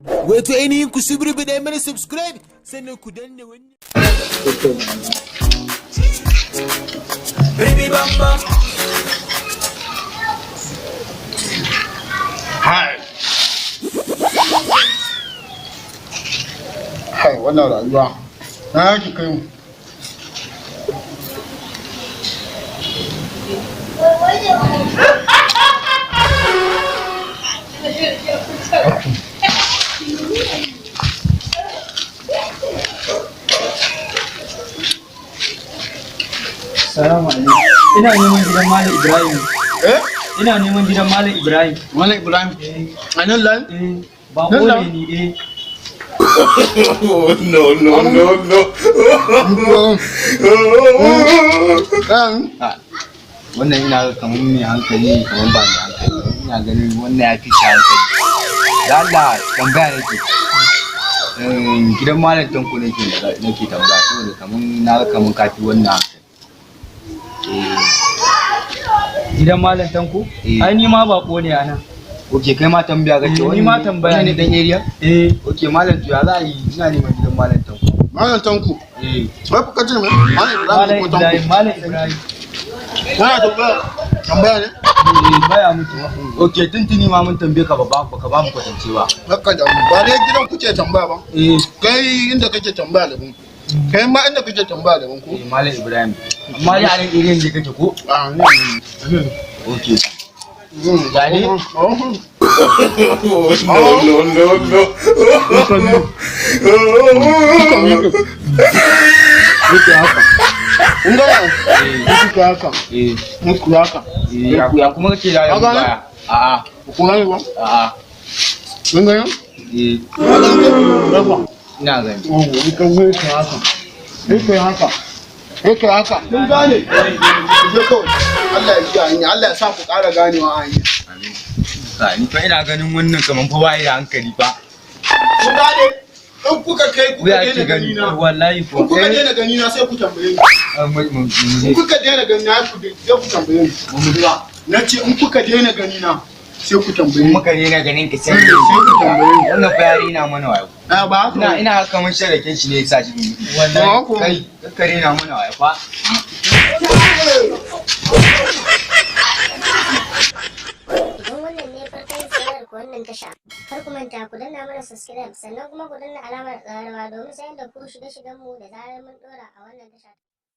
Wato ainihin ku subrubida mana subscribe sannan ku danna wannan. Baby bamba. Hai wannan rayuwa na yaki kai mu. Salamu alaikum. Ina neman gidan Malam Ibrahim. Ina neman gidan Malam Ibrahim. Malam Ibrahim. A nan lan? Ba kone ni Wannan ina kamar mai hankali kamar ba da hankali. Ina ganin wannan ya fi shi hankali. Da Allah tambaya nake. Gidan Malam Tanko nake tambaya saboda kamar na ga kamar kafi wannan. Gidan Malam Tanko? Ai ni ma bako ne ana. Oke kai ma tambaya kake Ni ma tambaya ne dan area? Oke Malam to ya za a yi ina neman gidan Malam Tanko. Malam Tanko? Sai ku kace me? Malam Ibrahim. Malam Ibrahim. Kana tambaya ne? Baya mutu. Oke tuntuni ma mun tambaye ka baka ba mu kwatance ba. Haka da ba dai gidan kuke tambaya ba? Kai inda kake tambaya da mu. Kai ma inda kake tambaya da mu ko? Malam Ibrahim. Amma ya ran irin da kake ko? Oke. Gani? Ya kuma kake da yan baya. A'a. Kuma ne ba? A'a. Mun ga yan? Ina gani. Kai haka. Mun gane. Allah ya ji hanya. Allah ya sa ku ƙara ganewa a hanya. Amin. Ni fa ina ganin wannan kaman fa bai da hankali fa. Mun gane. In kuka kai kuka daina gani na. Wallahi ko. In kuka daina gani na sai ku tambaye ni. In kuka daina gani na sai ku tambaye ni. Na ce in kuka daina gani na sai ku tambaye ni. Muka daina ganin ka sai ku tambaye ni. wannan fa yari na mana wayo. Ba ina kamar sharaken shi ne yasa shi. Wallahi kai kare na mana wayo fa. Wannan tasha kar ku manta ku danna mana subscribe sannan kuma ku danna alamar ƙararrawa domin sanar da ku shirye-shiryen mu da zarar mun dora a wannan tasha.